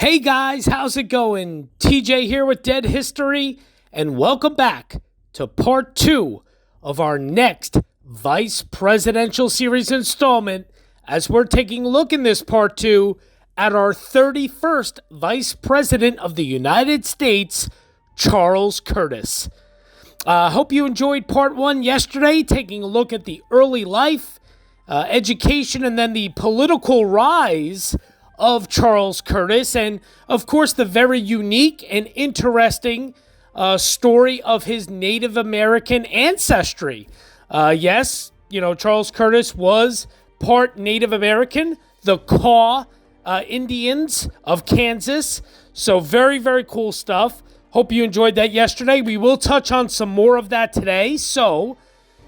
Hey guys, how's it going? TJ here with Dead History, and welcome back to part 2 of our next Vice Presidential Series installment, as we're taking a look in this part 2 at our 31st Vice President of the United States, Charles Curtis. Hope you enjoyed part 1 yesterday, taking a look at the early life, education, and then the political rise of Charles Curtis, and of course the very unique and interesting story of his Native American ancestry. Yes, Charles Curtis was part Native American, the Kaw Indians of Kansas. So very, very cool stuff. Hope you enjoyed that yesterday. We will touch on some more of that today, so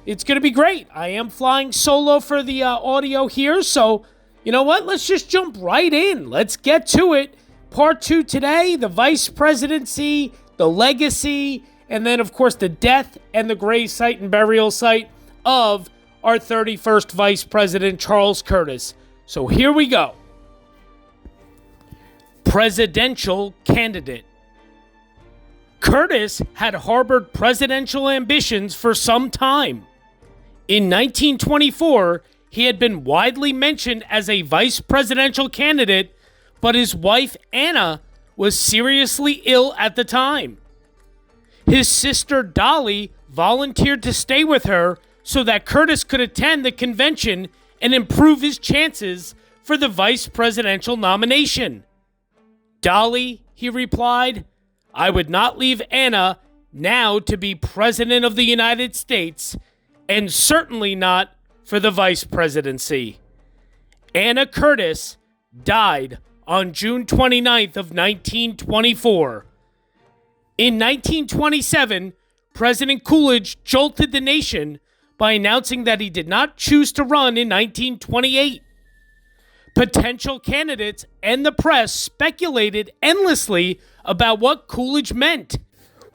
it's going to be great. I am flying solo for the audio here, so you know what? Let's just jump right in. Let's get to it. Part 2 today, the Vice Presidency, the legacy, and then, of course, the death and the gravesite and burial site of our 31st Vice President, Charles Curtis. So here we go. Presidential candidate. Curtis had harbored presidential ambitions for some time. In 1924, he had been widely mentioned as a vice presidential candidate, but his wife, Anna, was seriously ill at the time. His sister, Dolly, volunteered to stay with her so that Curtis could attend the convention and improve his chances for the vice presidential nomination. "Dolly," he replied, "I would not leave Anna now to be President of the United States, and certainly not for the vice presidency." Anna Curtis died on June 29th of 1924. In 1927, President Coolidge jolted the nation by announcing that he did not choose to run in 1928. Potential candidates and the press speculated endlessly about what Coolidge meant,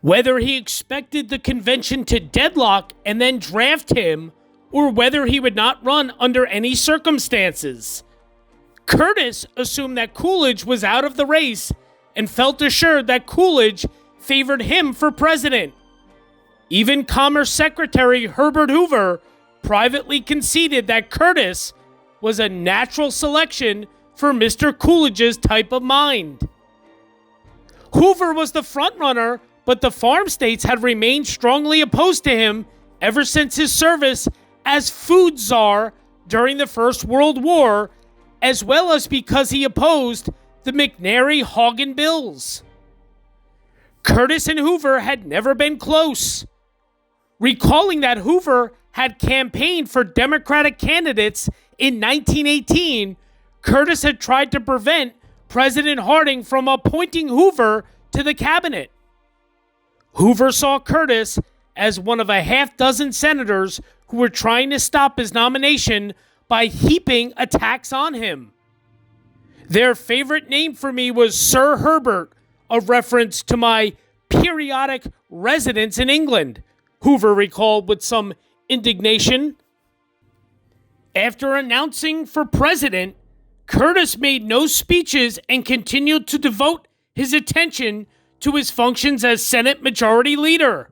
whether he expected the convention to deadlock and then draft him, or whether he would not run under any circumstances. Curtis assumed that Coolidge was out of the race and felt assured that Coolidge favored him for president. Even Commerce Secretary Herbert Hoover privately conceded that Curtis was a natural selection for Mr. Coolidge's type of mind. Hoover was the frontrunner, but the farm states had remained strongly opposed to him ever since his service as food czar during the First World War, as well as because he opposed the McNary-Haugen bills. Curtis and Hoover had never been close. Recalling that Hoover had campaigned for Democratic candidates in 1918, Curtis had tried to prevent President Harding from appointing Hoover to the cabinet. Hoover saw Curtis as one of a half-dozen senators who were trying to stop his nomination by heaping attacks on him. "Their favorite name for me was Sir Herbert, a reference to my periodic residence in England," Hoover recalled with some indignation. After announcing for president, Curtis made no speeches and continued to devote his attention to his functions as Senate Majority Leader.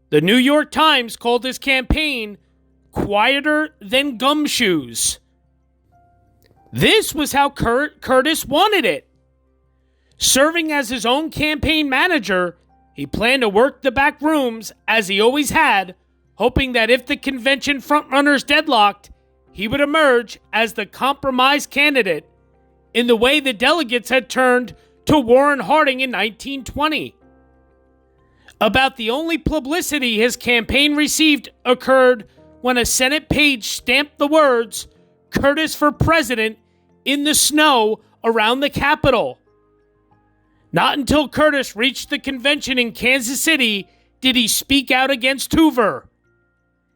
The New York Times called his campaign quieter than gumshoes. This was how Curtis wanted it. Serving as his own campaign manager, he planned to work the back rooms as he always had, hoping that if the convention frontrunners deadlocked, he would emerge as the compromise candidate in the way the delegates had turned to Warren Harding in 1920. About the only publicity his campaign received occurred when a Senate page stamped the words, "Curtis for President," in the snow around the Capitol. Not until Curtis reached the convention in Kansas City did he speak out against Hoover.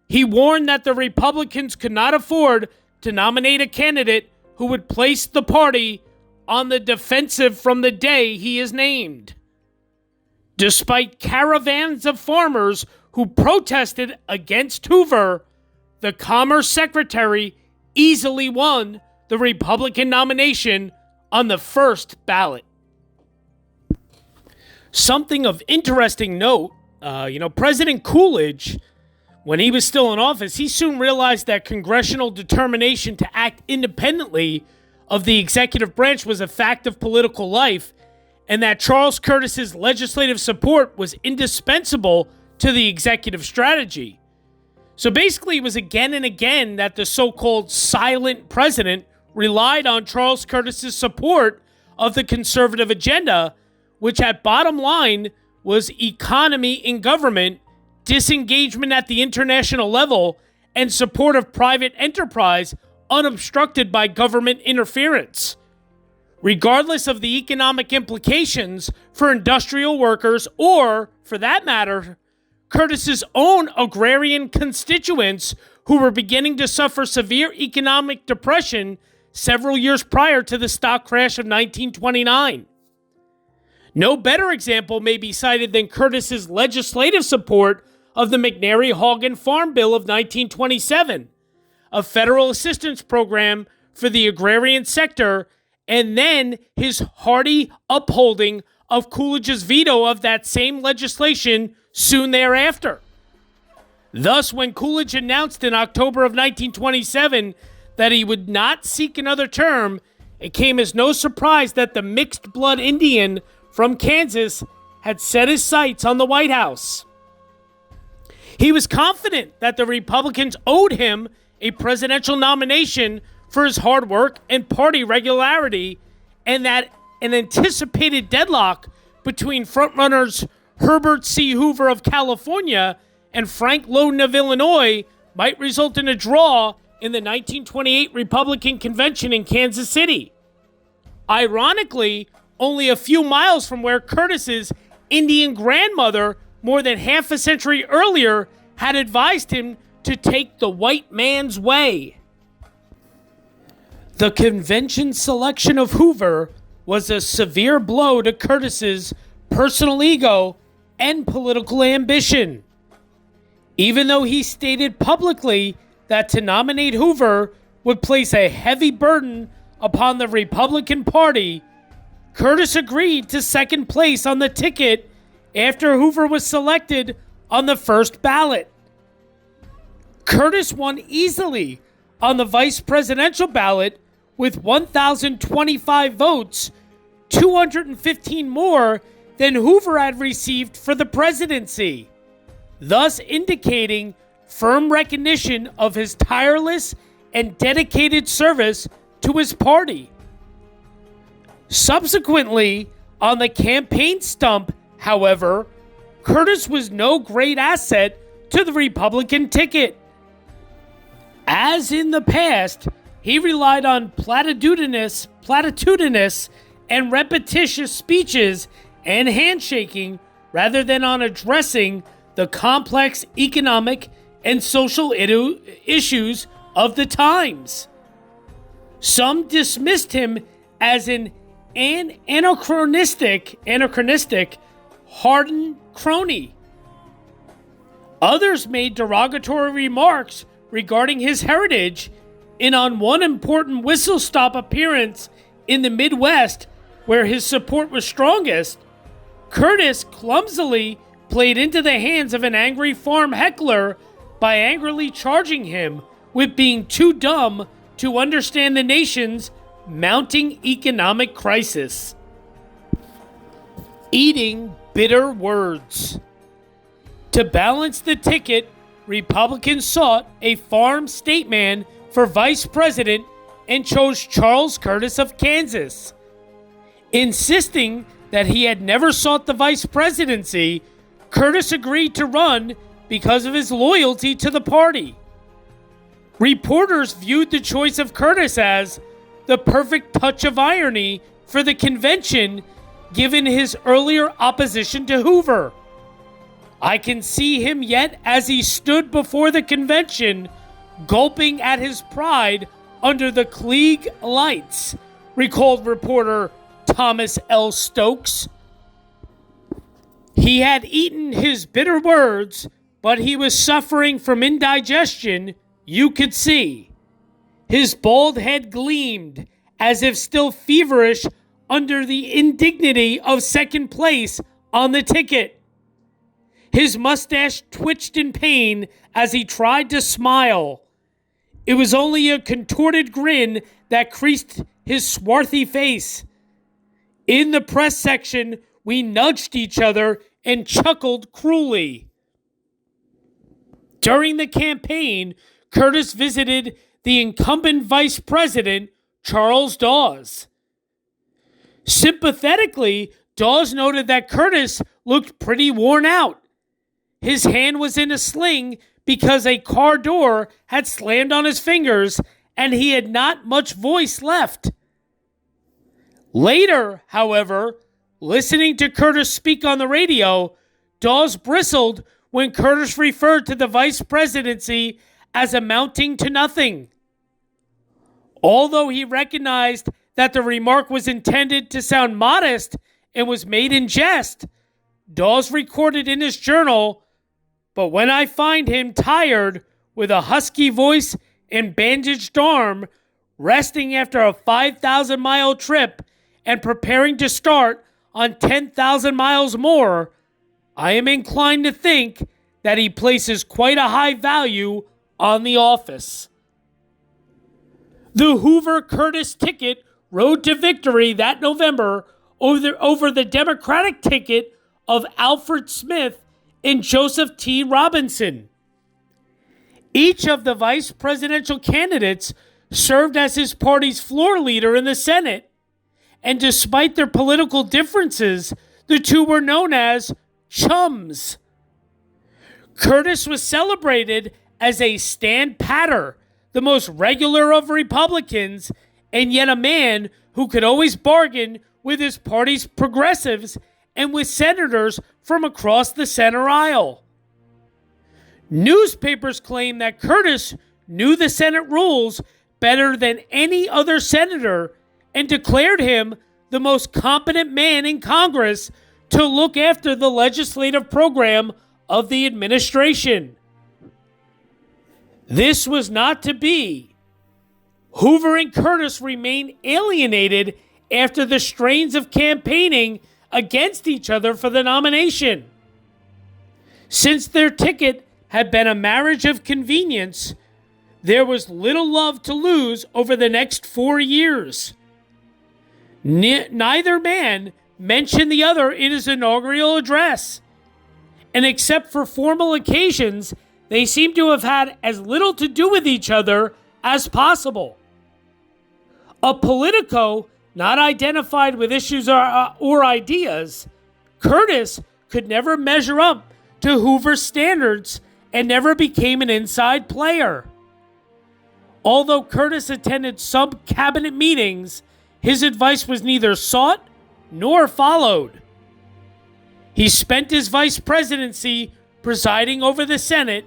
He warned that the Republicans could not afford to nominate a candidate who would place the party on the defensive from the day he is named. Despite caravans of farmers who protested against Hoover, the Commerce Secretary easily won the Republican nomination on the first ballot. Something of interesting note, President Coolidge, when he was still in office, he soon realized that congressional determination to act independently of the executive branch was a fact of political life, and that Charles Curtis's legislative support was indispensable to the executive strategy. So basically, it was again and again that the so-called silent president relied on Charles Curtis's support of the conservative agenda, which at bottom line was economy in government, disengagement at the international level, and support of private enterprise unobstructed by government interference. Regardless of the economic implications for industrial workers or, for that matter, Curtis's own agrarian constituents who were beginning to suffer severe economic depression several years prior to the stock crash of 1929. No better example may be cited than Curtis's legislative support of the McNary-Haugen Farm Bill of 1927, a federal assistance program for the agrarian sector, and then his hearty upholding of Coolidge's veto of that same legislation soon thereafter. Thus, when Coolidge announced in October of 1927 that he would not seek another term, it came as no surprise that the mixed-blood Indian from Kansas had set his sights on the White House. He was confident that the Republicans owed him a presidential nomination for his hard work and party regularity, and that an anticipated deadlock between frontrunners Herbert C. Hoover of California and Frank Lowden of Illinois might result in a draw in the 1928 Republican Convention in Kansas City. Ironically, only a few miles from where Curtis's Indian grandmother, more than half a century earlier, had advised him to take the white man's way. The convention selection of Hoover was a severe blow to Curtis's personal ego and political ambition. Even though he stated publicly that to nominate Hoover would place a heavy burden upon the Republican Party, Curtis agreed to second place on the ticket after Hoover was selected on the first ballot. Curtis won easily on the vice presidential ballot with 1,025 votes, 215 more than Hoover had received for the presidency, thus indicating firm recognition of his tireless and dedicated service to his party. Subsequently, on the campaign stump, however, Curtis was no great asset to the Republican ticket. As in the past, he relied on platitudinous and repetitious speeches and handshaking rather than on addressing the complex economic and social issues of the times. Some dismissed him as an anachronistic, hardened crony. Others made derogatory remarks regarding his heritage, and on one important whistle-stop appearance in the Midwest, where his support was strongest, Curtis clumsily played into the hands of an angry farm heckler by angrily charging him with being too dumb to understand the nation's mounting economic crisis. Eating bitter words. To balance the ticket, Republicans sought a farm statesman for vice president and chose Charles Curtis of Kansas. Insisting that he had never sought the vice presidency, Curtis agreed to run because of his loyalty to the party. Reporters viewed the choice of Curtis as the perfect touch of irony for the convention, given his earlier opposition to Hoover. I can see him yet as he stood before the convention, gulping at his pride under the Klieg lights, recalled reporter Thomas L. Stokes. He had eaten his bitter words, but he was suffering from indigestion, you could see. His bald head gleamed, as if still feverish under the indignity of second place on the ticket. His mustache twitched in pain as he tried to smile. It was only a contorted grin that creased his swarthy face. In the press section, we nudged each other and chuckled cruelly. During the campaign, Curtis visited the incumbent vice president, Charles Dawes. Sympathetically, Dawes noted that Curtis looked pretty worn out. His hand was in a sling because a car door had slammed on his fingers and he had not much voice left. Later, however, listening to Curtis speak on the radio, Dawes bristled when Curtis referred to the vice presidency as amounting to nothing. Although he recognized that the remark was intended to sound modest and was made in jest, Dawes recorded in his journal, "But when I find him tired, with a husky voice and bandaged arm, resting after a 5,000-mile trip and preparing to start on 10,000 miles more, I am inclined to think that he places quite a high value on the office." The Hoover-Curtis ticket rode to victory that November over the Democratic ticket of Alfred Smith and Joseph T. Robinson. Each of the vice presidential candidates served as his party's floor leader in the Senate, and despite their political differences, the two were known as chums. Curtis was celebrated as a stand-patter, the most regular of Republicans, and yet a man who could always bargain with his party's progressives and with senators from across the center aisle. Newspapers claim that Curtis knew the Senate rules better than any other senator and declared him the most competent man in Congress to look after the legislative program of the administration. This was not to be. Hoover and Curtis remained alienated after the strains of campaigning against each other for the nomination. Since their ticket had been a marriage of convenience, there was little love to lose over the next 4 years. Neither man mentioned the other in his inaugural address, and except for formal occasions, they seem to have had as little to do with each other as possible. A politico not identified with issues or ideas, Curtis could never measure up to Hoover's standards and never became an inside player. Although Curtis attended some cabinet meetings, his advice was neither sought nor followed. He spent his vice presidency presiding over the Senate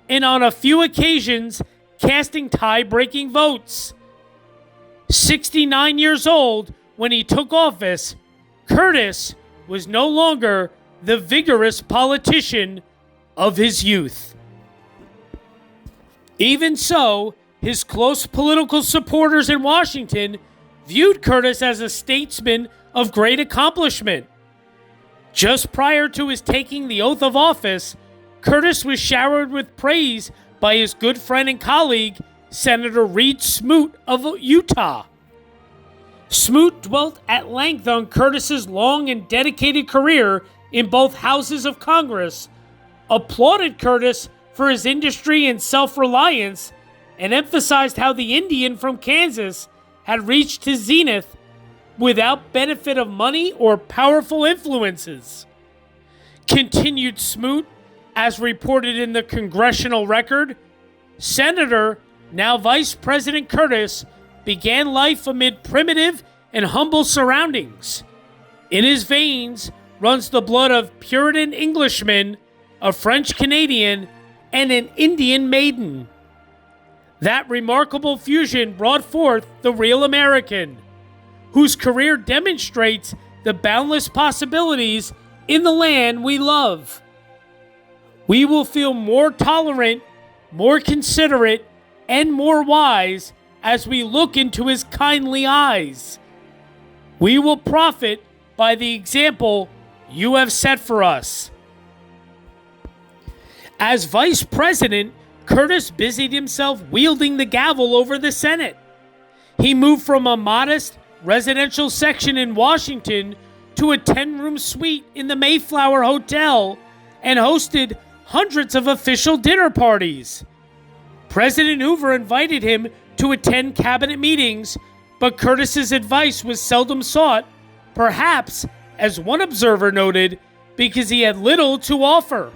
and on a few occasions casting tie-breaking votes. 69 years old when he took office, Curtis was no longer the vigorous politician of his youth. Even so, his close political supporters in Washington viewed Curtis as a statesman of great accomplishment. Just prior to his taking the oath of office, Curtis was showered with praise by his good friend and colleague, Senator Reed Smoot of Utah. Smoot dwelt at length on Curtis's long and dedicated career in both houses of Congress, applauded Curtis for his industry and self-reliance, and emphasized how the Indian from Kansas had reached his zenith without benefit of money or powerful influences. Continued Smoot, as reported in the Congressional Record, Senator, now Vice President Curtis, began life amid primitive and humble surroundings. In his veins runs the blood of Puritan Englishman, a French Canadian, and an Indian maiden. That remarkable fusion brought forth the real American, whose career demonstrates the boundless possibilities in the land we love. We will feel more tolerant, more considerate, and more wise as we look into his kindly eyes. We will profit by the example you have set for us. As vice president, Curtis busied himself wielding the gavel over the Senate. He moved from a modest residential section in Washington to a 10-room suite in the Mayflower Hotel and hosted hundreds of official dinner parties. President Hoover invited him to attend cabinet meetings, but Curtis's advice was seldom sought, perhaps, as one observer noted, because he had little to offer.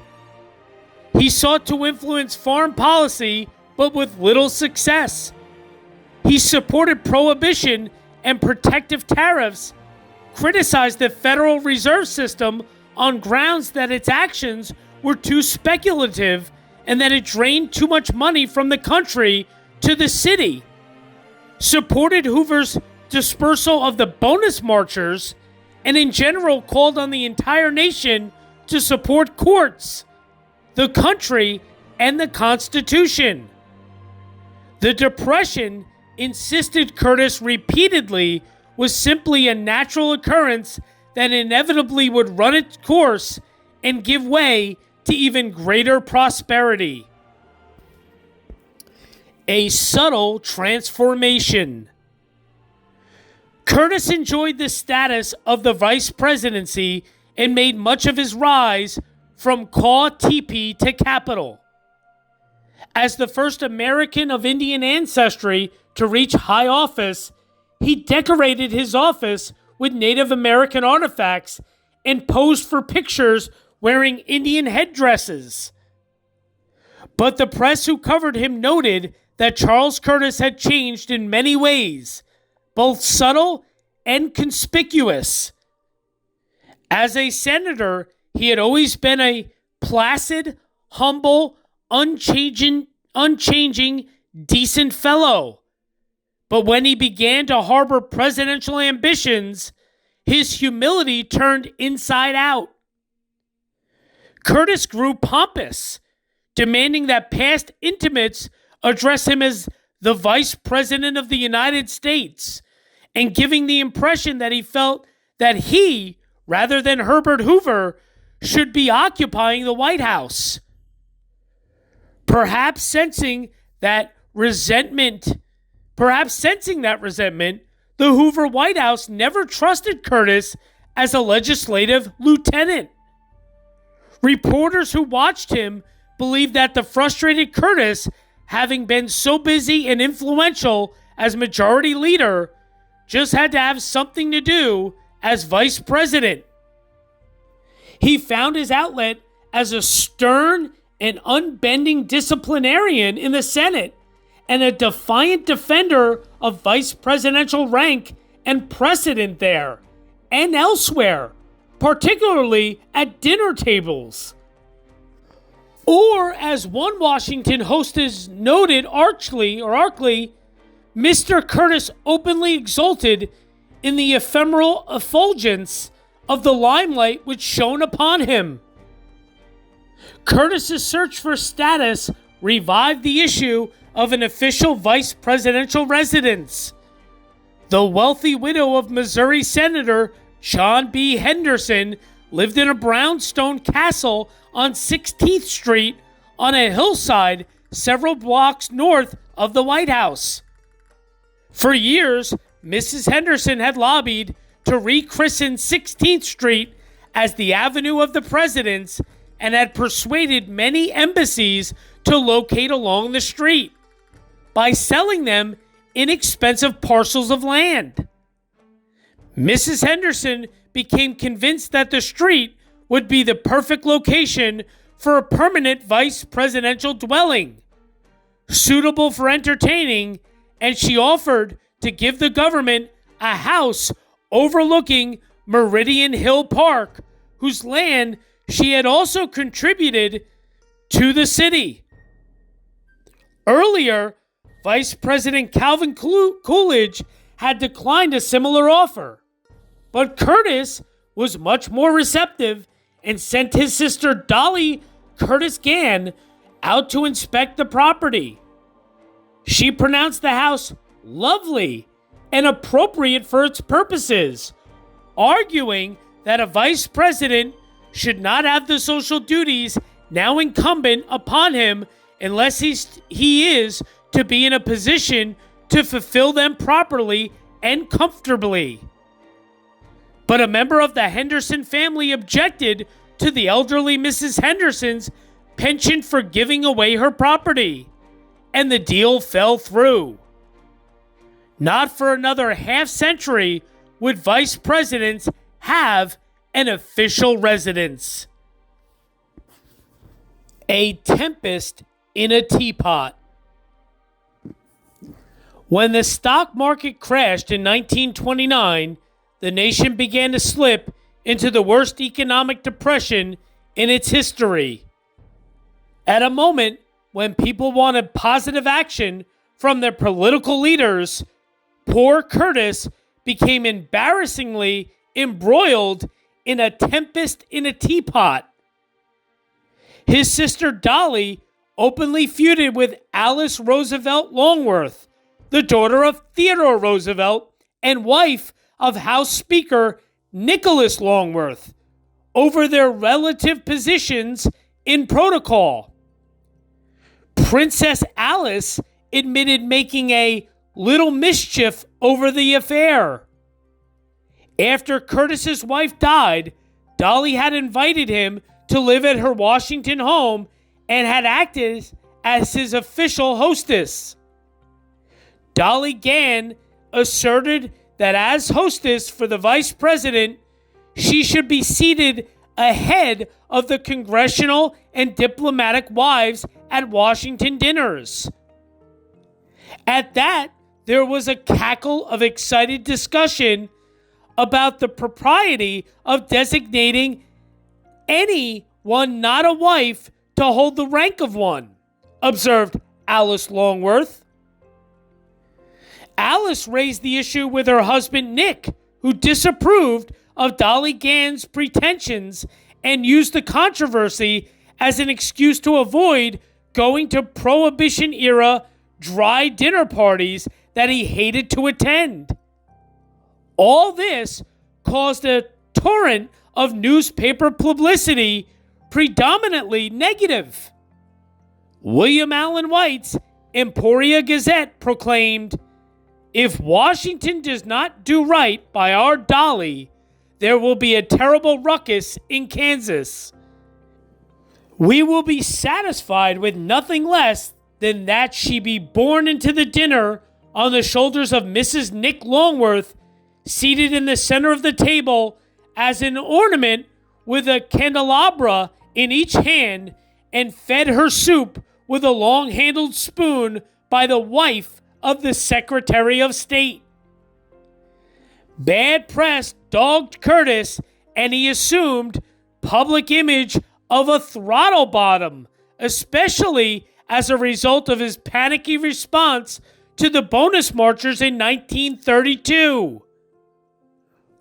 He sought to influence foreign policy, but with little success. He supported prohibition and protective tariffs, criticized the Federal Reserve System on grounds that its actions were too speculative and that it drained too much money from the country to the city, supported Hoover's dispersal of the bonus marchers, and in general called on the entire nation to support courts, the country, and the Constitution. The Depression, insisted Curtis repeatedly, was simply a natural occurrence that inevitably would run its course and give way to even greater prosperity. A subtle transformation. Curtis enjoyed the status of the vice presidency and made much of his rise from Caw Teepee to Capitol. As the first American of Indian ancestry to reach high office, he decorated his office with Native American artifacts and posed for pictures wearing Indian headdresses. But the press who covered him noted that Charles Curtis had changed in many ways, both subtle and conspicuous. As a senator, he had always been a placid, humble, unchanging, decent fellow. But when he began to harbor presidential ambitions, his humility turned inside out. Curtis grew pompous, demanding that past intimates address him as the Vice President of the United States, and giving the impression that he felt that he, rather than Herbert Hoover, should be occupying the White House. Perhaps sensing that resentment, the Hoover White House never trusted Curtis as a legislative lieutenant. Reporters who watched him believed that the frustrated Curtis, having been so busy and influential as majority leader, just had to have something to do as vice president. He found his outlet as a stern and unbending disciplinarian in the Senate and a defiant defender of vice presidential rank and precedent there and elsewhere, particularly at dinner tables. Or, as one Washington hostess noted archly, Mr. Curtis openly exulted in the ephemeral effulgence of the limelight which shone upon him. Curtis's search for status revived the issue of an official vice presidential residence. The wealthy widow of Missouri Senator John B. Henderson lived in a brownstone castle on 16th Street on a hillside several blocks north of the White House. For years, Mrs. Henderson had lobbied to rechristen 16th Street as the Avenue of the Presidents and had persuaded many embassies to locate along the street by selling them inexpensive parcels of land. Mrs. Henderson became convinced that the street would be the perfect location for a permanent vice presidential dwelling, suitable for entertaining, and she offered to give the government a house overlooking Meridian Hill Park, whose land she had also contributed to the city. Earlier, Vice President Calvin Coolidge had declined a similar offer, but Curtis was much more receptive and sent his sister Dolly Curtis Gann out to inspect the property. She pronounced the house lovely and appropriate for its purposes, arguing that a vice president should not have the social duties now incumbent upon him unless he is to be in a position to fulfill them properly and comfortably. But a member of the Henderson family objected to the elderly Mrs. Henderson's penchant for giving away her property, and the deal fell through. Not for another half-century would vice presidents have an official residence. A tempest in a teapot. When the stock market crashed in 1929, the nation began to slip into the worst economic depression in its history. At a moment when people wanted positive action from their political leaders, poor Curtis became embarrassingly embroiled in a tempest in a teapot. His sister Dolly openly feuded with Alice Roosevelt Longworth, the daughter of Theodore Roosevelt and wife of House Speaker Nicholas Longworth, over their relative positions in protocol. Princess Alice admitted making a little mischief over the affair. After Curtis's wife died, Dolly had invited him to live at her Washington home and had acted as his official hostess. Dolly Gann asserted that as hostess for the vice president, she should be seated ahead of the congressional and diplomatic wives at Washington dinners. At that, there was a cackle of excited discussion about the propriety of designating anyone not a wife to hold the rank of one, observed Alice Longworth. Alice raised the issue with her husband Nick, who disapproved of Dolly Gann's pretensions and used the controversy as an excuse to avoid going to Prohibition-era dry dinner parties that he hated to attend. All this caused a torrent of newspaper publicity, predominantly negative. William Allen White's Emporia Gazette proclaimed, "If Washington does not do right by our Dolly, there will be a terrible ruckus in Kansas. We will be satisfied with nothing less than that she be borne into the dinner on the shoulders of Mrs. Nick Longworth, seated in the center of the table as an ornament with a candelabra in each hand, and fed her soup with a long-handled spoon by the wife of the Secretary of State." Bad press dogged Curtis, and he assumed public image of a throttle bottom, especially as a result of his panicky response to the bonus marchers in 1932.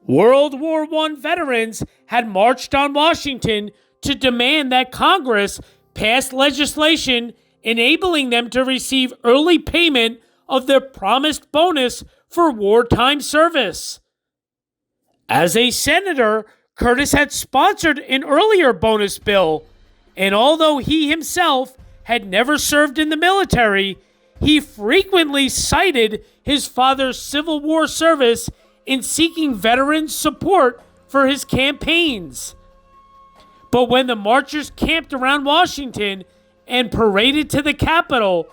World War I veterans had marched on Washington to demand that Congress pass legislation enabling them to receive early payment of their promised bonus for wartime service. As a senator, Curtis had sponsored an earlier bonus bill, and although he himself had never served in the military, he frequently cited his father's Civil War service in seeking veterans' support for his campaigns. But when the marchers camped around Washington and paraded to the Capitol,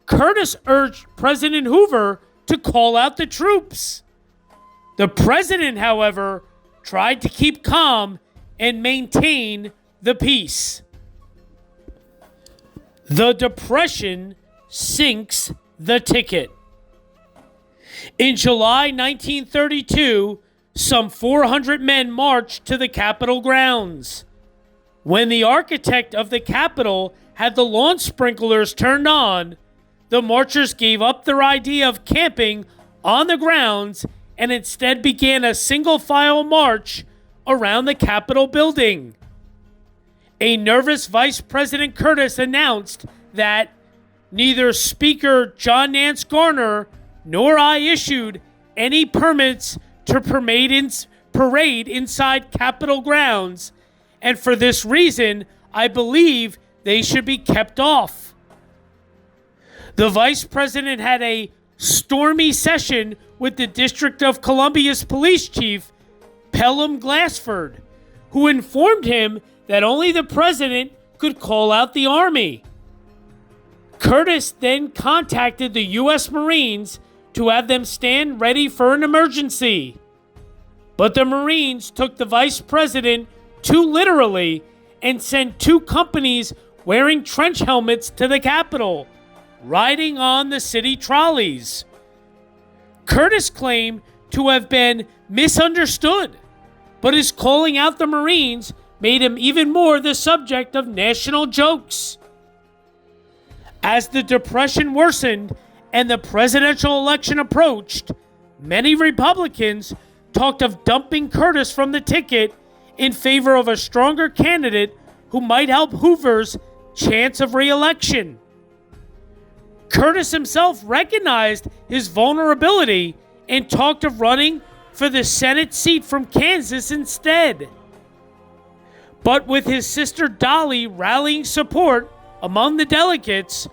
Curtis urged President Hoover to call out the troops. The president, however, tried to keep calm and maintain the peace. The Depression sinks the ticket. In July 1932, some 400 men marched to the Capitol grounds. When the architect of the Capitol had the lawn sprinklers turned on, the marchers gave up their idea of camping on the grounds and instead began a single-file march around the Capitol building. A nervous Vice President Curtis announced that neither Speaker John Nance Garner nor I issued any permits to parade inside Capitol grounds, and for this reason, I believe they should be kept off. The vice president had a stormy session with the District of Columbia's police chief, Pelham Glassford, who informed him that only the president could call out the army. Curtis then contacted the U.S. Marines to have them stand ready for an emergency. But the Marines took the vice president too literally and sent 2 companies wearing trench helmets to the Capitol, riding on the city trolleys. Curtis claimed to have been misunderstood, but his calling out the Marines made him even more the subject of national jokes. As the Depression worsened and the presidential election approached, many Republicans talked of dumping Curtis from the ticket in favor of a stronger candidate who might help Hoover's chance of re-election. Curtis himself recognized his vulnerability and talked of running for the Senate seat from Kansas instead. But with his sister Dolly rallying support among the delegates,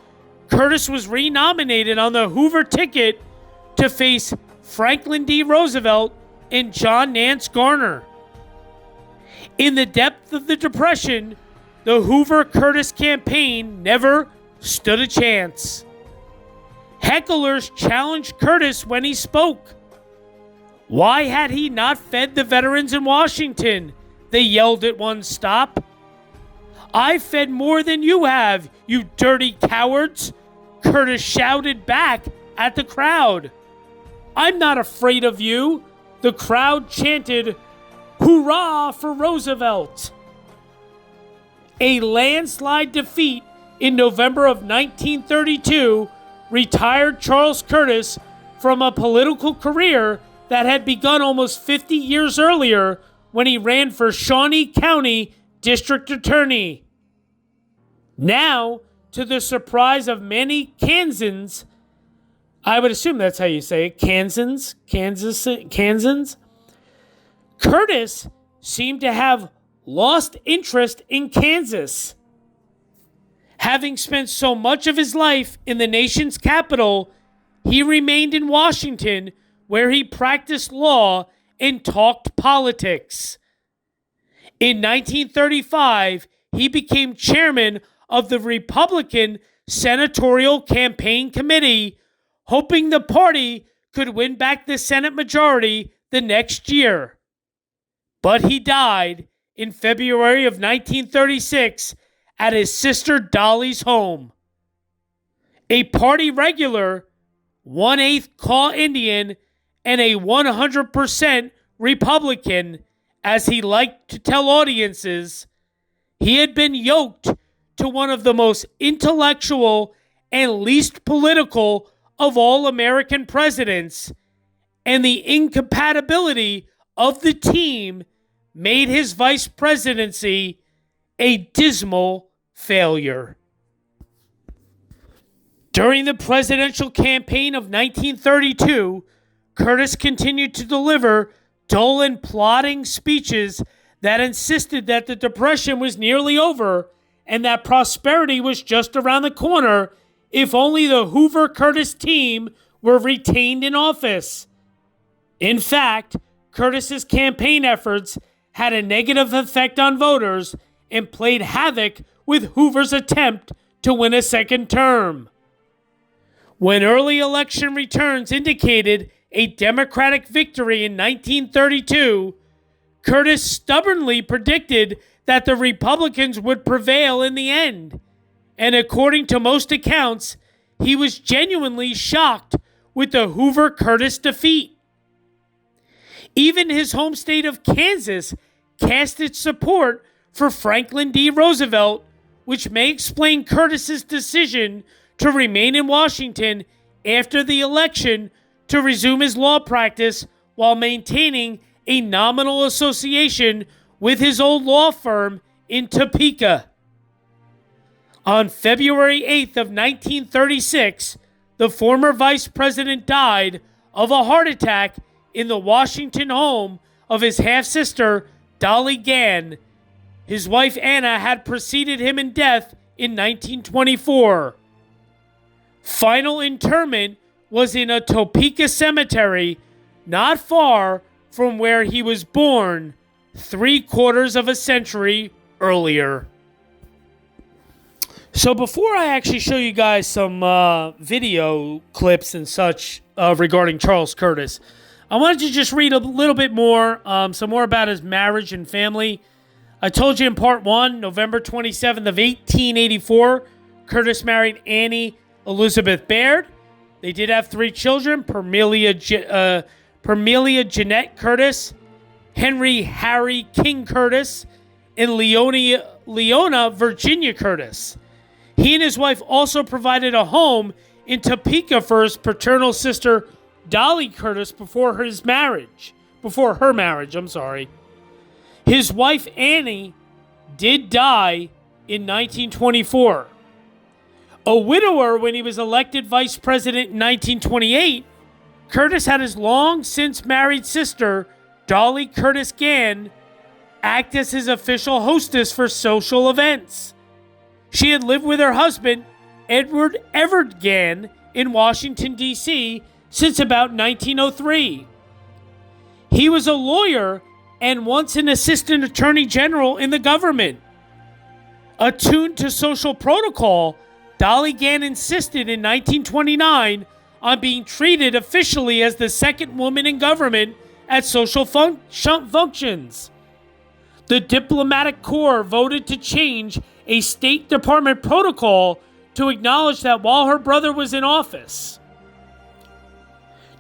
Curtis was renominated on the Hoover ticket to face Franklin D. Roosevelt and John Nance Garner. In the depth of the Depression, the Hoover-Curtis campaign never stood a chance. Hecklers challenged Curtis when he spoke. Why had he not fed the veterans in Washington? They yelled at one stop. I fed more than you have, you dirty cowards, Curtis shouted back at the crowd. I'm not afraid of you, the crowd chanted, Hurrah for Roosevelt! A landslide defeat in November of 1932 retired Charles Curtis from a political career that had begun almost 50 years earlier when he ran for Shawnee County District Attorney. Now, to the surprise of many Kansans, I would assume that's how you say it, Kansans, Curtis seemed to have lost interest in Kansas. Having spent so much of his life in the nation's capital, he remained in Washington, where he practiced law and talked politics. In 1935, he became chairman of the Republican Senatorial Campaign Committee, hoping the party could win back the Senate majority the next year. But he died in February of 1936 at his sister Dolly's home. A party regular, 1/8 Kaw Indian, and a 100% Republican, as he liked to tell audiences, he had been yoked to one of the most intellectual and least political of all American presidents, and the incompatibility of the team made his vice presidency a dismal failure. During the presidential campaign of 1932, Curtis continued to deliver dull and plodding speeches that insisted that the Depression was nearly over and that prosperity was just around the corner if only the Hoover-Curtis team were retained in office. In fact, Curtis's campaign efforts had a negative effect on voters and played havoc with Hoover's attempt to win a second term. When early election returns indicated a Democratic victory in 1932, Curtis stubbornly predicted that the Republicans would prevail in the end, and according to most accounts, he was genuinely shocked with the Hoover-Curtis defeat. Even his home state of Kansas cast its support for Franklin D. Roosevelt, which may explain Curtis's decision to remain in Washington after the election to resume his law practice while maintaining a nominal association with his old law firm in Topeka. On February 8th of 1936, the former vice president died of a heart attack in the Washington home of his half-sister, Dolly Gann. His wife, Anna, had preceded him in death in 1924. Final interment was in a Topeka cemetery not far from where he was born 3/4 of a century earlier. So before I actually show you guys some video clips and such regarding Charles Curtis, I wanted to just read a little bit more, some more about his marriage and family. I told you in part 1, November 27th of 1884, Curtis married Annie Elizabeth Baird. They did have 3 children, Permelia Jeanette Curtis, Henry Harry King Curtis, and Leona Virginia Curtis. He and his wife also provided a home in Topeka for his paternal sister, Dolly Curtis, before her marriage. His wife, Annie, did die in 1924. A widower when he was elected vice president in 1928, Curtis had his long-since married sister, Dolly Curtis Gann, act as his official hostess for social events. She had lived with her husband, Edward Everett Gann, in Washington, D.C. since about 1903. He was a lawyer and once an assistant attorney general in the government. Attuned to social protocol, Dolly Gann insisted in 1929 on being treated officially as the second woman in government at social functions. The diplomatic corps voted to change a State Department protocol to acknowledge that while her brother was in office.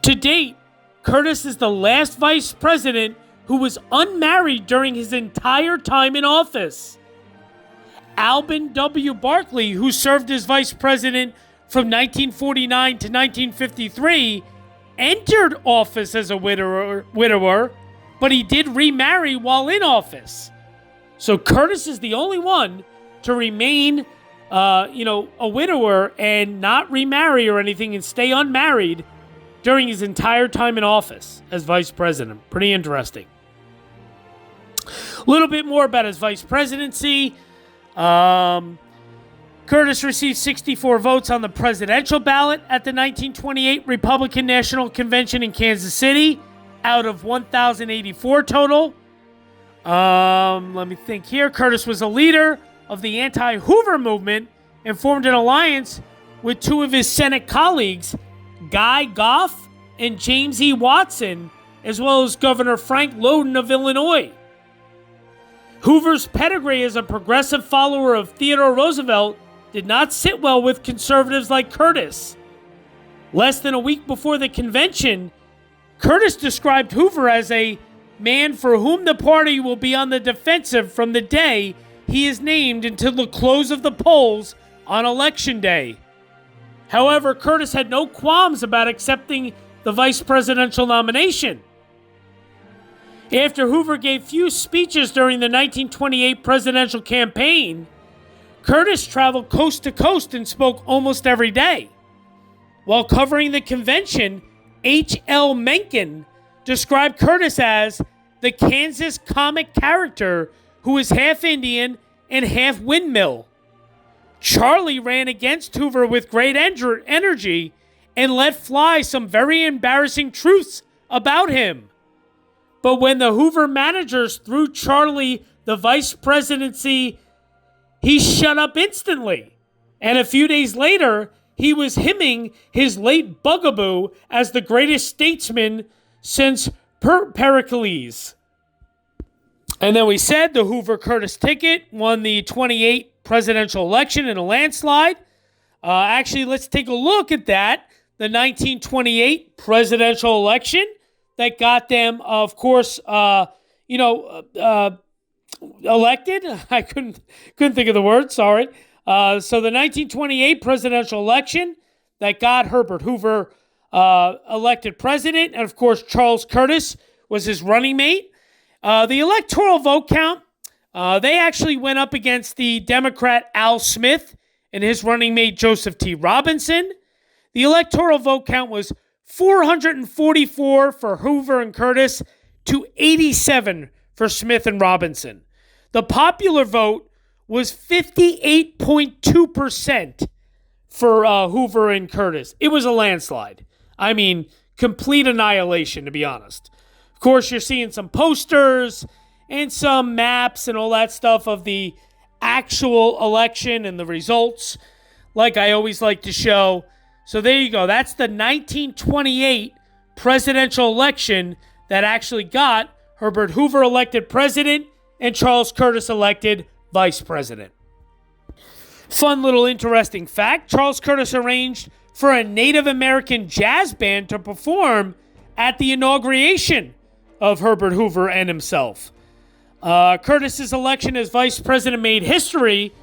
To date, Curtis is the last vice president who was unmarried during his entire time in office. Alben W. Barkley, who served as vice president from 1949 to 1953, entered office as a widower, but he did remarry while in office. So Curtis is the only one to remain, a widower and not remarry or anything and stay unmarried during his entire time in office as vice president. Pretty interesting. A little bit more about his vice presidency. Curtis received 64 votes on the presidential ballot at the 1928 Republican National Convention in Kansas City out of 1,084 total. Let me think here. Curtis was a leader of the anti-Hoover movement and formed an alliance with 2 of his Senate colleagues, Guy Goff and James E. Watson, as well as Governor Frank Lowden of Illinois. Hoover's pedigree as a progressive follower of Theodore Roosevelt did not sit well with conservatives like Curtis. Less than a week before the convention, Curtis described Hoover as a man for whom the party will be on the defensive from the day he is named until the close of the polls on Election Day. However, Curtis had no qualms about accepting the vice presidential nomination. After Hoover gave few speeches during the 1928 presidential campaign, Curtis traveled coast to coast and spoke almost every day. While covering the convention, H.L. Mencken described Curtis as the Kansas comic character who is half Indian and half windmill. Charlie ran against Hoover with great energy and let fly some very embarrassing truths about him. But when the Hoover managers threw Charlie the vice presidency, he shut up instantly. And a few days later, he was hymning his late bugaboo as the greatest statesman since Pericles. And then we said the Hoover-Curtis ticket won the 28 presidential election in a landslide. Actually, let's take a look at that. The 1928 presidential election that got them, of course, elected. I couldn't think of the word. Sorry. So the 1928 presidential election that got Herbert Hoover elected president, and of course Charles Curtis was his running mate. The electoral vote count, they actually went up against the Democrat Al Smith and his running mate Joseph T. Robinson. The electoral vote count was 444 for Hoover and Curtis, to 87 for Smith and Robinson. The popular vote was 58.2% for Hoover and Curtis. It was a landslide. I mean, complete annihilation, to be honest. Of course, you're seeing some posters and some maps and all that stuff of the actual election and the results, like I always like to show. So there you go. That's the 1928 presidential election that actually got Herbert Hoover elected president and Charles Curtis elected vice president. Fun little interesting fact, Charles Curtis arranged for a Native American jazz band to perform at the inauguration of Herbert Hoover and himself. Curtis's election as vice president made history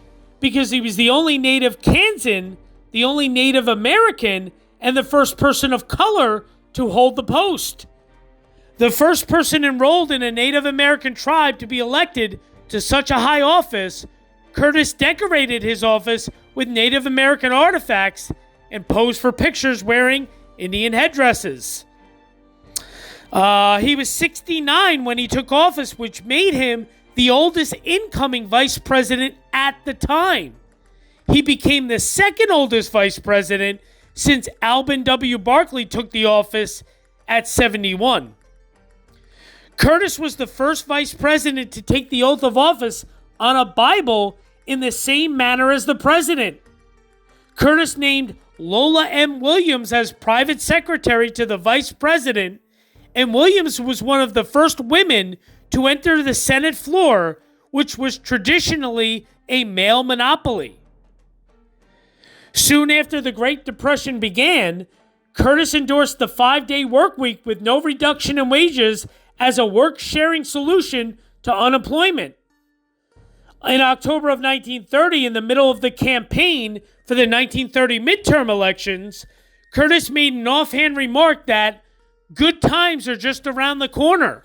because he was the only native Kansan, the only Native American, and the first person of color to hold the post. The first person enrolled in a Native American tribe to be elected to such a high office, Curtis decorated his office with Native American artifacts and posed for pictures wearing Indian headdresses. He was 69 when he took office, which made him the oldest incoming vice president at the time. He became the second oldest vice president since Alvin W. Barkley took the office at 71. Curtis was the first vice president to take the oath of office on a Bible in the same manner as the president. Curtis named Lola M. Williams as private secretary to the vice president, and Williams was one of the first women to enter the Senate floor, which was traditionally a male monopoly. Soon after the Great Depression began, Curtis endorsed the 5-day work week with no reduction in wages as a work-sharing solution to unemployment. In October of 1930, in the middle of the campaign for the 1930 midterm elections, Curtis made an offhand remark that good times are just around the corner.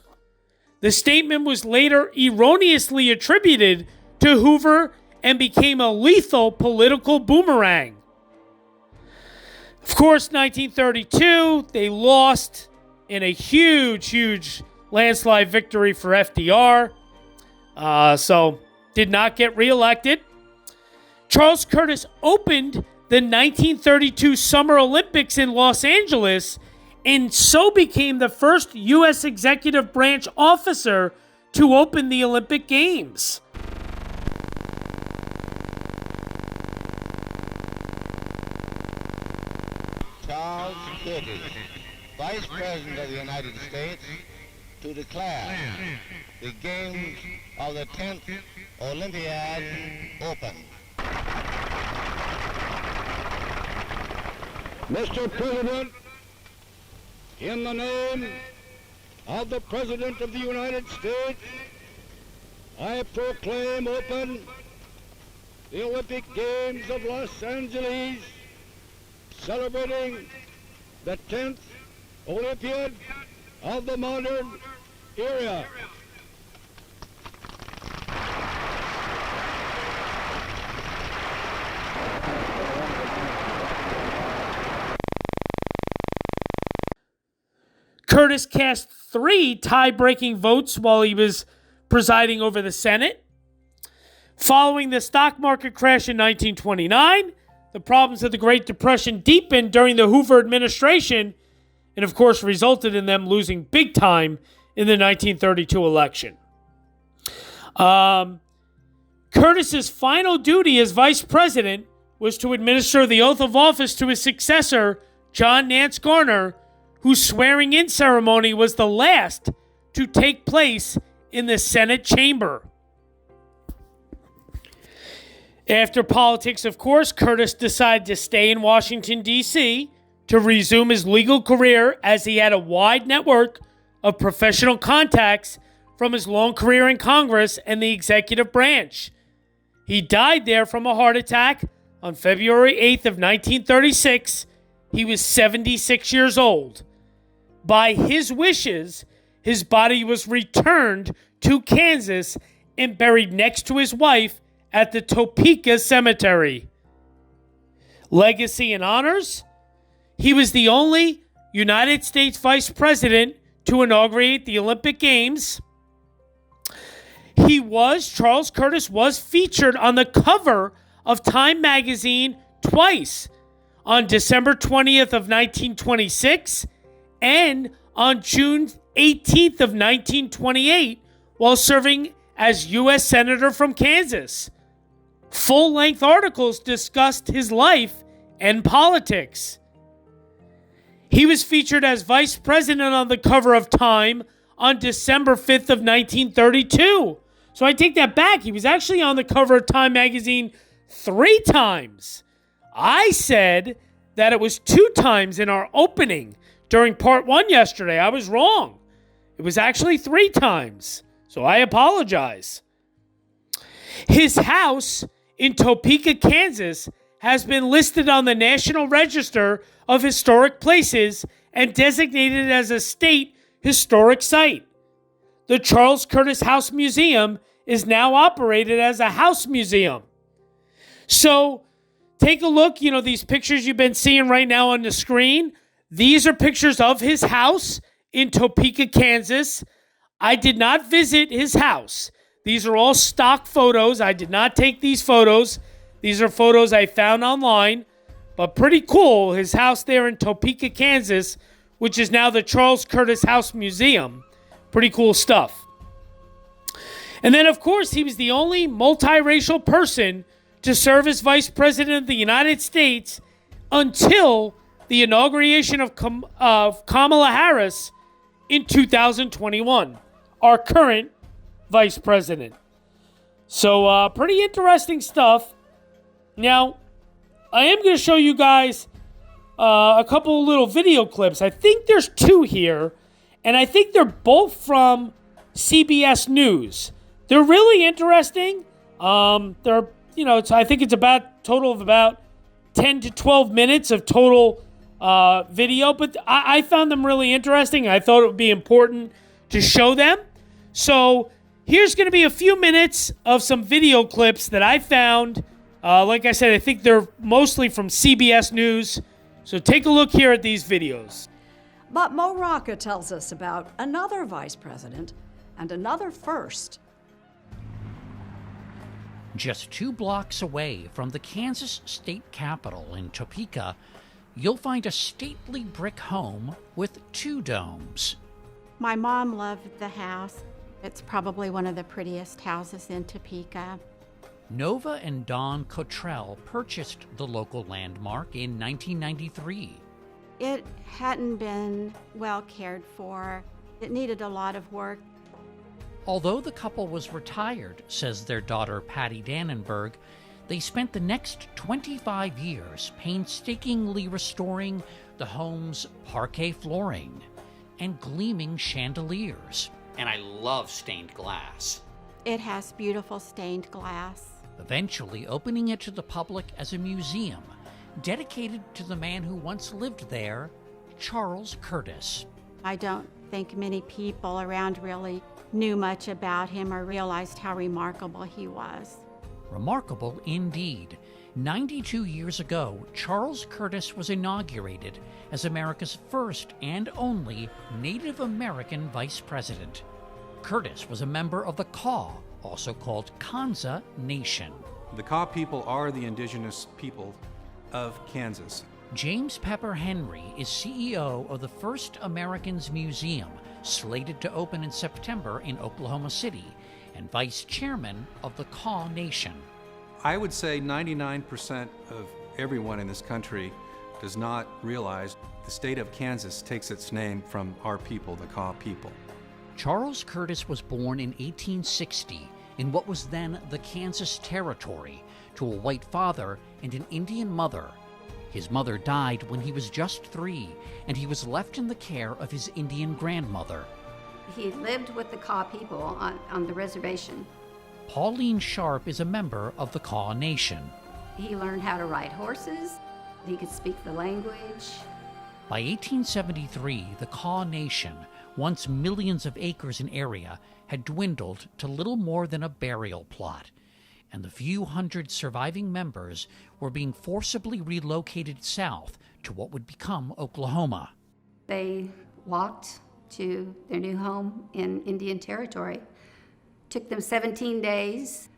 The statement was later erroneously attributed to Hoover and became a lethal political boomerang. Of course, 1932, they lost in a huge landslide victory for FDR. So did not get reelected. Charles Curtis opened the 1932 Summer Olympics in Los Angeles and so became the first U.S. executive branch officer to open the Olympic Games. Charles Curtis, Vice President of the United States, to declare the games of the 10th Olympiad open. Mr. President, in the name of the President of the United States, I proclaim open the Olympic Games of Los Angeles, celebrating the 10th Olympiad of the modern era. Curtis cast 3 tie-breaking votes while he was presiding over the Senate. Following the stock market crash in 1929, the problems of the Great Depression deepened during the Hoover administration and, of course, resulted in them losing big time in the 1932 election. Curtis's final duty as vice president was to administer the oath of office to his successor, John Nance Garner, whose swearing-in ceremony was the last to take place in the Senate chamber. After politics, of course, Curtis decided to stay in Washington, D.C. to resume his legal career as he had a wide network of professional contacts from his long career in Congress and the executive branch. He died there from a heart attack on February 8th of 1936. He was 76 years old. By his wishes, his body was returned to Kansas and buried next to his wife at the Topeka Cemetery. Legacy and honors: he was the only United States vice president to inaugurate the Olympic Games. Charles Curtis was featured on the cover of Time magazine twice, on December 20th of 1926 and on June 18th of 1928 while serving as U.S. Senator from Kansas. Full-length articles discussed his life and politics. He was featured as vice president on the cover of Time on December 5th of 1932. So I take that back. He was actually on the cover of Time magazine 3 times. I said that it was 2 times in our opening during part 1 yesterday. I was wrong. It was actually 3 times. So I apologize. His house in Topeka, Kansas has been listed on the National Register of Historic Places and designated as a state historic site. The Charles Curtis House Museum is now operated as a house museum. So take a look, these pictures you've been seeing right now on the screen. These are pictures of his house in Topeka, Kansas. I did not visit his house. These are all stock photos. I did not take these photos. These are photos I found online. But pretty cool, his house there in Topeka, Kansas, which is now the Charles Curtis House Museum. Pretty cool stuff. And then, of course, he was the only multiracial person to serve as Vice President of the United States until the inauguration of Kamala Harris in 2021, our current Vice President. So, pretty interesting stuff. Now, I am going to show you guys a couple little video clips. I think there's 2 here, and I think they're both from CBS News. They're really interesting. I think it's about total of about 10 to 12 minutes of total video, but I found them really interesting. I thought it would be important to show them. So here's going to be a few minutes of some video clips that I found. Like I said, I think they're mostly from CBS News. So take a look here at these videos. But Mo Rocca tells us about another vice president and another first. Just 2 blocks away from the Kansas state capitol in Topeka, you'll find a stately brick home with 2 domes. My mom loved the house. It's probably one of the prettiest houses in Topeka. Nova and Don Cottrell purchased the local landmark in 1993. It hadn't been well cared for. It needed a lot of work. Although the couple was retired, says their daughter Patty Dannenberg, they spent the next 25 years painstakingly restoring the home's parquet flooring and gleaming chandeliers. And I love stained glass. It has beautiful stained glass. Eventually opening it to the public as a museum dedicated to the man who once lived there, Charles Curtis. I don't think many people around really knew much about him or realized how remarkable he was. Remarkable indeed. 92 years ago, Charles Curtis was inaugurated as America's first and only Native American vice president. Curtis was a member of the Kaw, also called Kansa Nation. The Kaw people are the indigenous people of Kansas. James Pepper Henry is CEO of the First Americans Museum, slated to open in September in Oklahoma City, and vice chairman of the Kaw Nation. I would say 99% of everyone in this country does not realize the state of Kansas takes its name from our people, the Kaw people. Charles Curtis was born in 1860 in what was then the Kansas Territory to a white father and an Indian mother. His mother died when he was just 3, and he was left in the care of his Indian grandmother. He lived with the Kaw people on the reservation. Pauline Sharp is a member of the Kaw Nation. He learned how to ride horses. He could speak the language. By 1873, the Kaw Nation, once millions of acres in area, had dwindled to little more than a burial plot, and the few hundred surviving members were being forcibly relocated south to what would become Oklahoma. They walked to their new home in Indian Territory. Took them 17 days.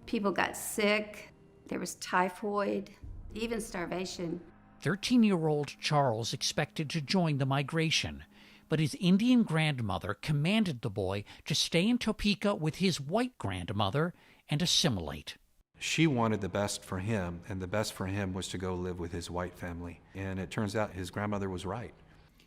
People got sick. There was typhoid, even starvation. 13-year-old Charles expected to join the migration, but his Indian grandmother commanded the boy to stay in Topeka with his white grandmother and assimilate. She wanted the best for him, and the best for him was to go live with his white family. And it turns out his grandmother was right.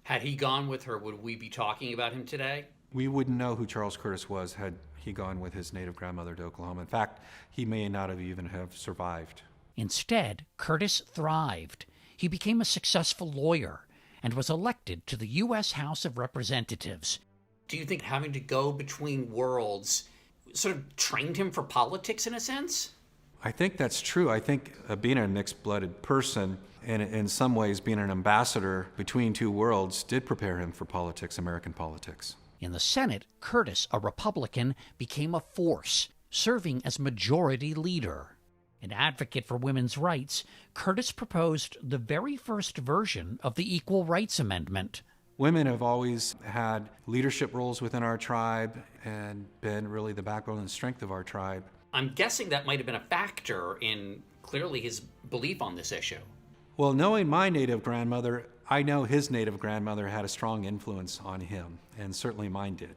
Had he gone with her, would we be talking about him today? We wouldn't know who Charles Curtis was had he gone with his native grandmother to Oklahoma. In fact, he may not have even have survived. Instead, Curtis thrived. He became a successful lawyer and was elected to the U.S. House of Representatives. Do you think having to go between worlds sort of trained him for politics in a sense? I think that's true. I think being a mixed-blooded person and in some ways being an ambassador between two worlds did prepare him for politics, American politics. In the Senate, Curtis, a Republican, became a force, serving as majority leader. An advocate for women's rights, Curtis proposed the very first version of the Equal Rights Amendment. Women have always had leadership roles within our tribe and been really the backbone and strength of our tribe. I'm guessing that might have been a factor in clearly his belief on this issue. Well, knowing my native grandmother, I know his native grandmother had a strong influence on him, and certainly mine did.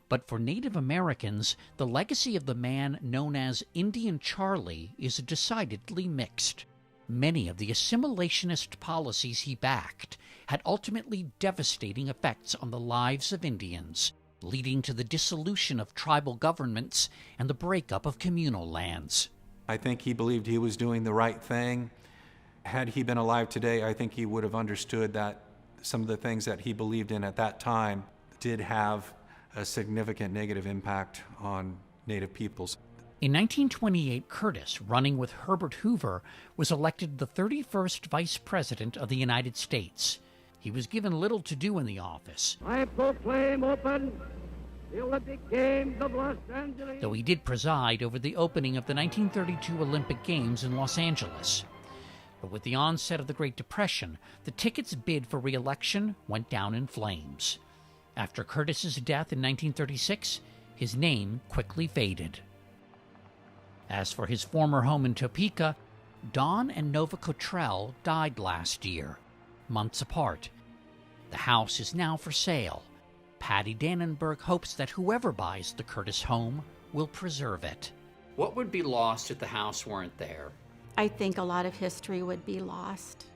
But for Native Americans, the legacy of the man known as Indian Charlie is decidedly mixed. Many of the assimilationist policies he backed had ultimately devastating effects on the lives of Indians, leading to the dissolution of tribal governments and the breakup of communal lands. I think he believed he was doing the right thing. Had he been alive today, I think he would have understood that some of the things that he believed in at that time did have a significant negative impact on Native peoples. In 1928, Curtis, running with Herbert Hoover, was elected the 31st Vice President of the United States. He was given little to do in the office, I proclaim open the Olympic Games of Los Angeles. though he did preside over the opening of the 1932 Olympic Games in Los Angeles. But with the onset of the Great Depression, the ticket's bid for re-election went down in flames. After Curtis's death in 1936, his name quickly faded. As for his former home in Topeka, Don and Nova Cottrell died last year, months apart. The house is now for sale. Patty Dannenberg hopes that whoever buys the Curtis home will preserve it. What would be lost if the house weren't there? I think a lot of history would be lost.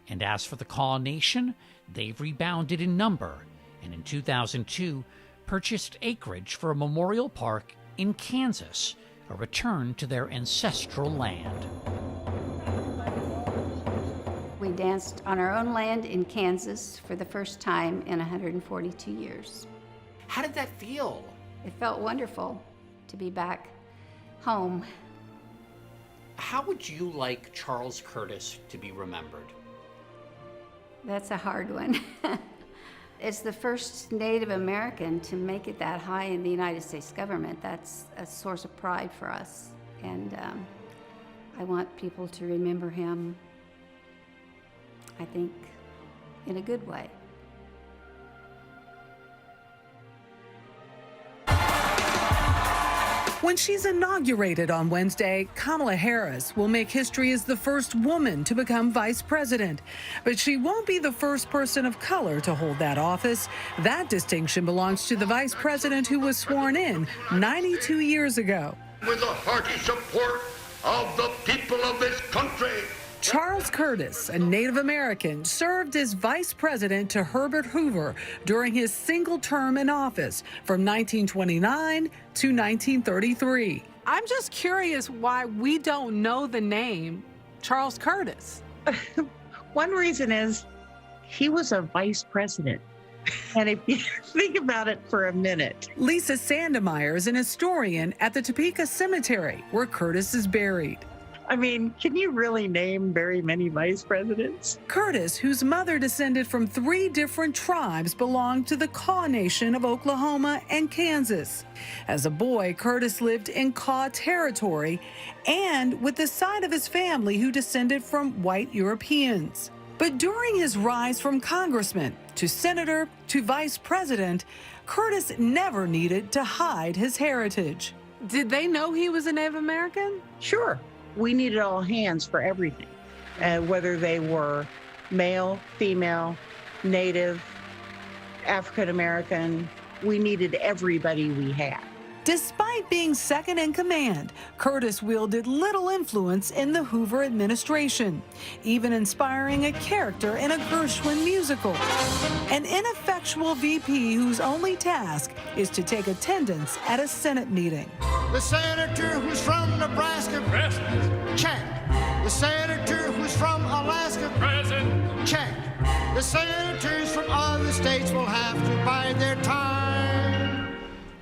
And as for the Kaw Nation, they've rebounded in number, and in 2002 purchased acreage for a memorial park in Kansas, a return to their ancestral land. We danced on our own land in Kansas for the first time in 142 years. How did that feel? It felt wonderful to be back home. How would you like Charles Curtis to be remembered? That's a hard one. As the first Native American to make it that high in the United States government, that's a source of pride for us. And I want people to remember him, I think, in a good way. When she's inaugurated on Wednesday, Kamala Harris will make history as the first woman to become vice president. But she won't be the first person of color to hold that office. That distinction belongs to the vice president who was sworn in 92 years ago. With the hearty support of the people of this country. Charles Curtis, a Native American, served as vice president to Herbert Hoover during his single term in office from 1929 to 1933. I'm just curious why we don't know the name Charles Curtis. One reason is he was a vice president. And if you think about it for a minute. Lisa Sandemeyer is an historian at the Topeka Cemetery, where Curtis is buried. I mean, can you really name very many vice presidents? Curtis, whose mother descended from 3 different tribes, belonged to the Kaw Nation of Oklahoma and Kansas. As a boy, Curtis lived in Kaw territory and with the side of his family who descended from white Europeans. But during his rise from congressman to senator to vice president, Curtis never needed to hide his heritage. Did they know he was a Native American? Sure, we needed all hands for everything, whether they were male, female, Native, African American. We needed everybody we had. Despite being second in command, Curtis wielded little influence in the Hoover administration, even inspiring a character in a Gershwin musical. An ineffectual VP whose only task is to take attendance at a Senate meeting. The senator who's from Nebraska, present. Check. The senator who's from Alaska, present. Check. The senators from other states will have to bide their time,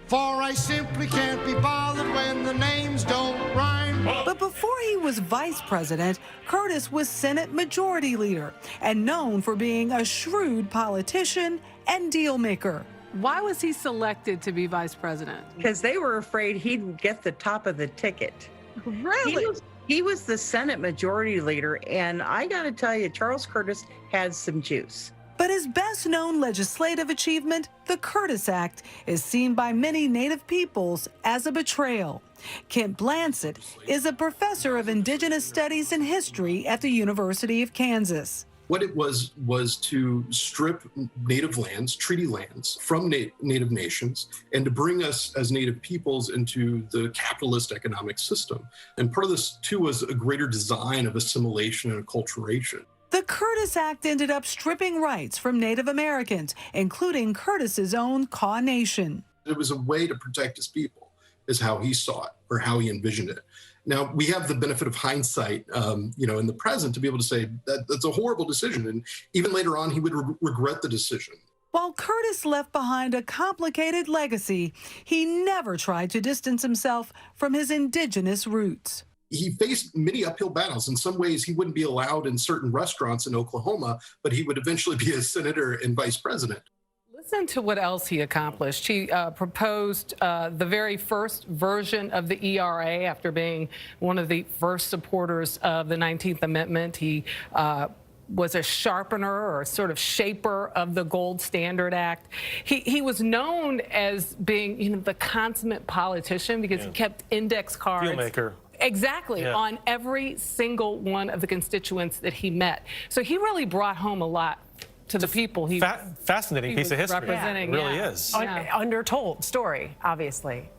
for I simply can't be bothered when the names don't rhyme. But before he was vice president, Curtis was Senate Majority Leader and known for being a shrewd politician and deal maker. Why was he selected to be vice president? Because they were afraid he'd get the top of the ticket. Really? He was the Senate Majority Leader, and I got to tell you, Charles Curtis had some juice. But his best-known legislative achievement, the Curtis Act, is seen by many Native peoples as a betrayal. Kent Blansett is a professor of Indigenous Studies and History at the University of Kansas. What it was to strip native lands, treaty lands, from native nations, and to bring us as native peoples into the capitalist economic system. And part of this, too, was a greater design of assimilation and acculturation. The Curtis Act ended up stripping rights from Native Americans, including Curtis's own Kaw Nation. It was a way to protect his people, is how he saw it, or how he envisioned it. Now, we have the benefit of hindsight, in the present, to be able to say that that's a horrible decision. And even later on, he would regret the decision. While Curtis left behind a complicated legacy, he never tried to distance himself from his indigenous roots. He faced many uphill battles. In some ways, he wouldn't be allowed in certain restaurants in Oklahoma, but he would eventually be a senator and vice president. Listen to what else he accomplished. He proposed the very first version of the ERA after being one of the first supporters of the 19th Amendment. He was a sharpener or sort of shaper of the Gold Standard Act. He was known as being, the consummate politician because he kept index cards. Dealmaker. Exactly, on every single one of the constituents that he met. So he really brought home a lot to the people he fascinating piece of history. Representing, it really is. Undertold story, obviously.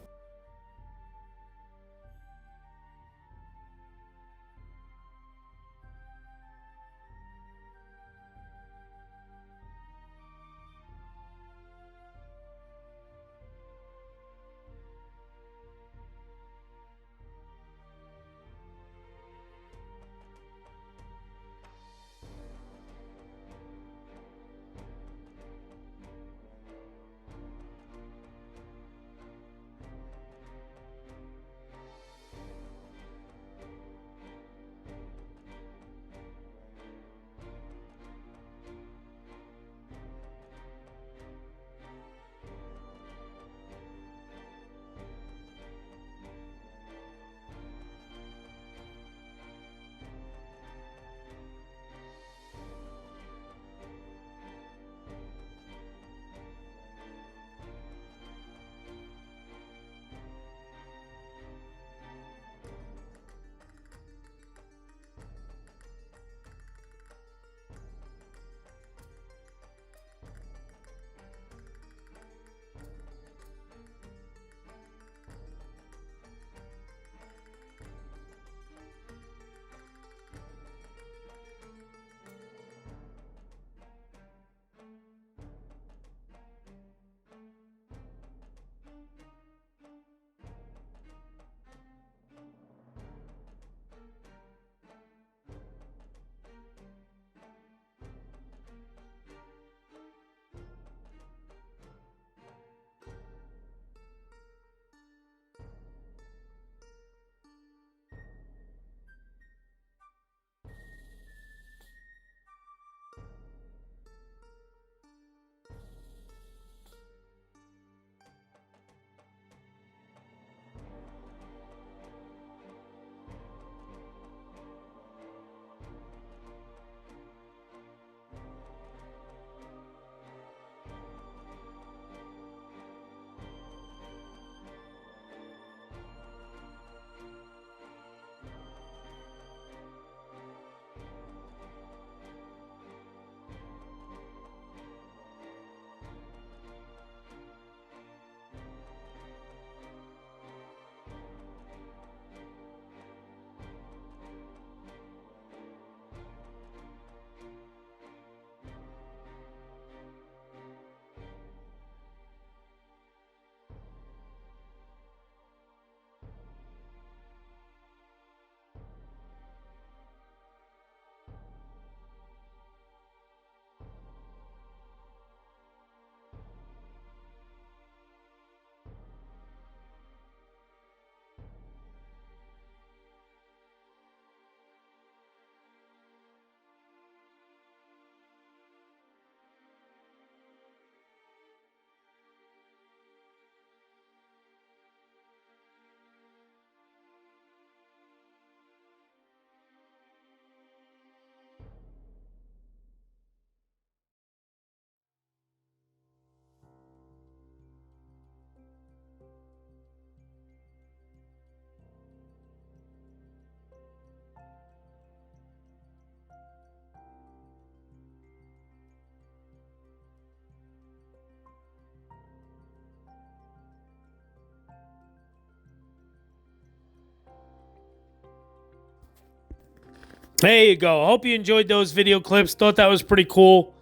There you go. I hope you enjoyed those video clips. Thought that was pretty cool.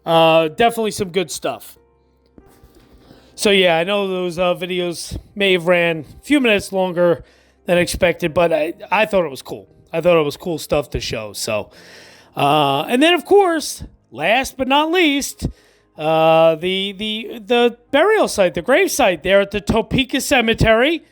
Definitely some good stuff. So yeah, I know those videos may have ran a few minutes longer than expected, but I thought it was cool. I thought it was cool stuff to show. So, and then of course, last but not least, the burial site, the gravesite there at the Topeka Cemetery.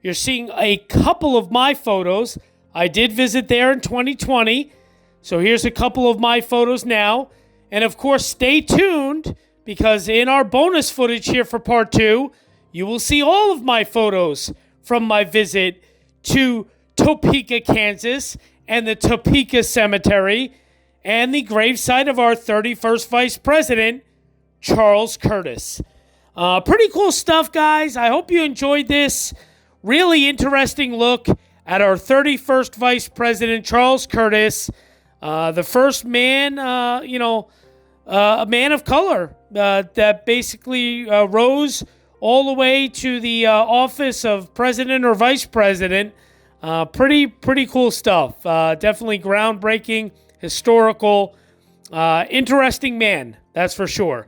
You're seeing a couple of my photos. I did visit there in 2020. So here's a couple of my photos now. And of course, stay tuned because in our bonus footage here for part 2, you will see all of my photos from my visit to Topeka, Kansas, and the Topeka Cemetery, and the gravesite of our 31st Vice President, Charles Curtis. Pretty cool stuff, guys. I hope you enjoyed this really interesting look at our 31st Vice President, Charles Curtis, the first man, a man of color that basically rose all the way to the office of president or vice president. Pretty cool stuff. Definitely groundbreaking, historical, interesting man, that's for sure.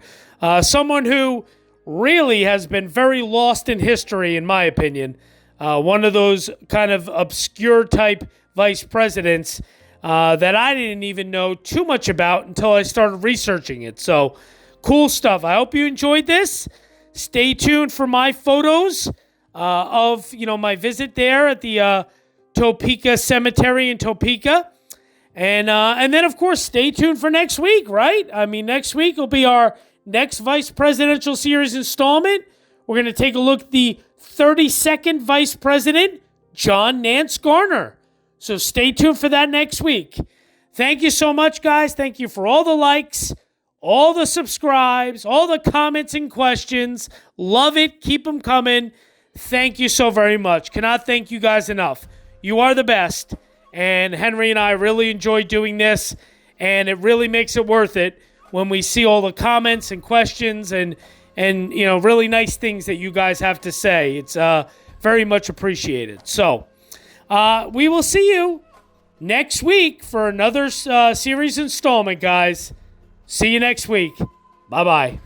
Someone who really has been very lost in history, in my opinion. One of those kind of obscure type vice presidents that I didn't even know too much about until I started researching it. So, cool stuff. I hope you enjoyed this. Stay tuned for my photos of my visit there at the Topeka Cemetery in Topeka. And then, of course, stay tuned for next week, right? I mean, next week will be our next Vice Presidential Series installment. We're going to take a look at the 32nd Vice President, John Nance Garner. So stay tuned for that next week. Thank you so much, guys. Thank you for all the likes, all the subscribes, all the comments and questions. Love it. Keep them coming. Thank you so very much. Cannot thank you guys enough. You are the best. And Henry and I really enjoy doing this, and it really makes it worth it when we see all the comments and questions and really nice things that you guys have to say. It's very much appreciated. So we will see you next week for another series installment, guys. See you next week. Bye-bye.